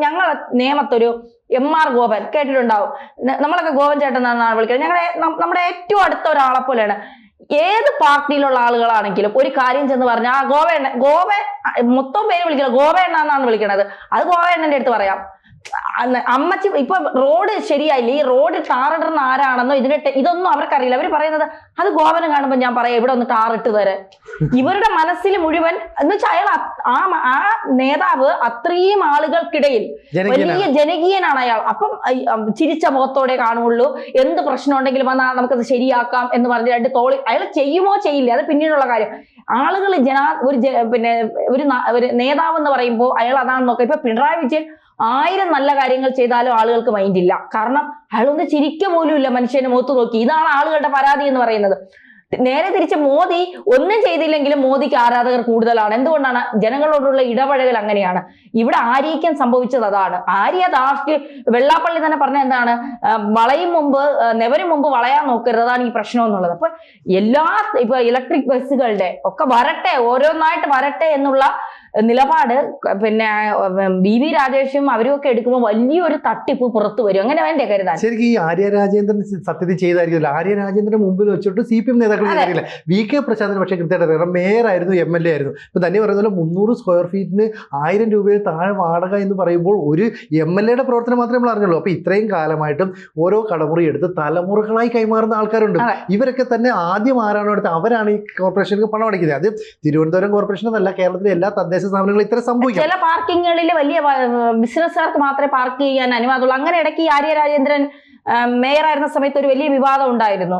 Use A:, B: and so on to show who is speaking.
A: ഞങ്ങൾ നേമത്തൊരു MR ഗോപൻ കേട്ടിട്ടുണ്ടാവും. നമ്മളൊക്കെ ഗോപൻ ചേട്ടൻ എന്നാണ് വിളിക്കുന്നത്. നമ്മുടെ ഏറ്റവും അടുത്ത ഒരാളെ പോലെയാണ്. ഏത് പാർട്ടിയിലുള്ള ആളുകളാണെങ്കിലും ഒരു കാര്യം ചെന്ന് പറഞ്ഞാൽ ഗോപ മൊത്തം പേര് വിളിക്കില്ല, ഗോപേണ്ണ എന്നാണ് വിളിക്കണത്. അത് ഗോപേണ്ണന്റെ അടുത്ത് പറയാം. അമ്മച്ചി ഇപ്പൊ റോഡ് ശരിയായില്ല, ഈ റോഡ് ടാറിടുന്ന ആരാണെന്നോ ഇതൊന്നും അവർക്കറിയില്ല. അവർ പറയുന്നത് അത് ഗോപനെ കാണുമ്പോൾ ഞാൻ പറയാം ഇവിടെ ഒന്ന് ടാറിട്ട് തരാൻ. ഇവരുടെ മനസ്സിൽ മുഴുവൻ എന്ന് വെച്ചാൽ അയാൾ ആ നേതാവ് അത്രയും ആളുകൾക്കിടയിൽ വലിയ ജനകീയനാണ് അയാൾ. അപ്പം ചിരിച്ച മുഖത്തോടെ കാണുള്ളൂ. എന്ത് പ്രശ്നം ഉണ്ടെങ്കിലും വന്നാൽ നമുക്കത് ശരിയാക്കാം എന്ന് പറഞ്ഞ് രണ്ട് തോളി അയാൾ ചെയ്യുമോ ചെയ്യില്ല, അത് പിന്നീടുള്ള കാര്യം. ആളുകൾ ഒരു നേതാവ് എന്ന് പറയുമ്പോൾ അയാൾ അതാണെന്ന് നോക്കാം. ഇപ്പൊ പിണറായി വിജയൻ 1000 നല്ല കാര്യങ്ങൾ ചെയ്താലും ആളുകൾക്ക് മൈൻഡ് ഇല്ല. കാരണം അയാളൊന്ന് ചിരിക്ക പോലും ഇല്ല മനുഷ്യനെ മുഖത്ത് നോക്കി. ഇതാണ് ആളുകളുടെ പരാതി എന്ന് പറയുന്നത്. നേരെ തിരിച്ച് മോദി ഒന്നും ചെയ്തില്ലെങ്കിലും മോദിക്ക് ആരാധകർ കൂടുതലാണ്. എന്തുകൊണ്ടാണ്? ജനങ്ങളോടുള്ള ഇടപഴകൽ അങ്ങനെയാണ്. ഇവിടെ ആര്യയ്ക്കും സംഭവിച്ചത് അതാണ്. ആര്യ ലാസ്റ്റ് വെള്ളാപ്പള്ളി തന്നെ പറഞ്ഞ എന്താണ്, നെവരും മുമ്പ് വളയാൻ നോക്കരുത്, അതാണ് ഈ പ്രശ്നം എന്നുള്ളത്. അപ്പൊ ഇപ്പൊ ഇലക്ട്രിക് ബസ്സുകളുടെ ഒക്കെ വരട്ടെ, ഓരോന്നായിട്ട് വരട്ടെ എന്നുള്ള നിലപാട് BV രാജേഷും അവരും ഒക്കെ എടുക്കുമ്പോൾ വലിയൊരു തട്ടിപ്പ് പുറത്തു വരും. അങ്ങനെ വേണ്ടേ കരുതാൻ?
B: ശരിക്കും ഈ ആര്യ രാജേന്ദ്രൻ സത്യത്തിൽ ചെയ്തായിരിക്കില്ല. ആര്യ രാജേന്ദ്രൻ മുമ്പിൽ വെച്ചിട്ട് CPM നേതാക്കൾ അറിയില്ല. VK പ്രശാന്തൻ പക്ഷേ കൃത്യമായിട്ട് അറിയാം. മേയർ ആയിരുന്നു, MLA ആയിരുന്നു. ഇപ്പൊ തന്നെ പറയുന്ന പോലെ 300 സ്ക്വയർ ഫീറ്റിന് 1000 രൂപയിൽ താഴെ വാടക എന്ന് പറയുമ്പോൾ ഒരു MLA പ്രവർത്തനം മാത്രമേ നമ്മൾ അറിഞ്ഞുള്ളൂ. അപ്പൊ ഇത്രയും കാലമായിട്ടും ഓരോ കടമുറി എടുത്ത് തലമുറകളായി കൈമാറുന്ന ആൾക്കാരുണ്ട്. ഇവരൊക്കെ തന്നെ ആദ്യം ആരാണോ എടുത്ത് അവരാണ് ഈ കോർപ്പറേഷനിലേക്ക് പണം അടയ്ക്കുന്നത്. അത് തിരുവനന്തപുരം കോർപ്പറേഷൻ എന്നല്ല, കേരളത്തിലെ എല്ലാ തദ്ദേശ സ്ഥാപനങ്ങൾ ഇത്ര സംഭവിക്കും.
A: ചില പാർക്കിങ്ങുകളിൽ വലിയ ബിസിനസ്സുകാർക്ക് മാത്രമേ പാർക്ക് ചെയ്യാൻ അനുവാദമുള്ളൂ. അങ്ങനെ ഇടയ്ക്ക് ആര്യ രാജേന്ദ്രൻ മേയർ ആയിരുന്ന സമയത്ത് ഒരു വലിയ വിവാദം ഉണ്ടായിരുന്നു.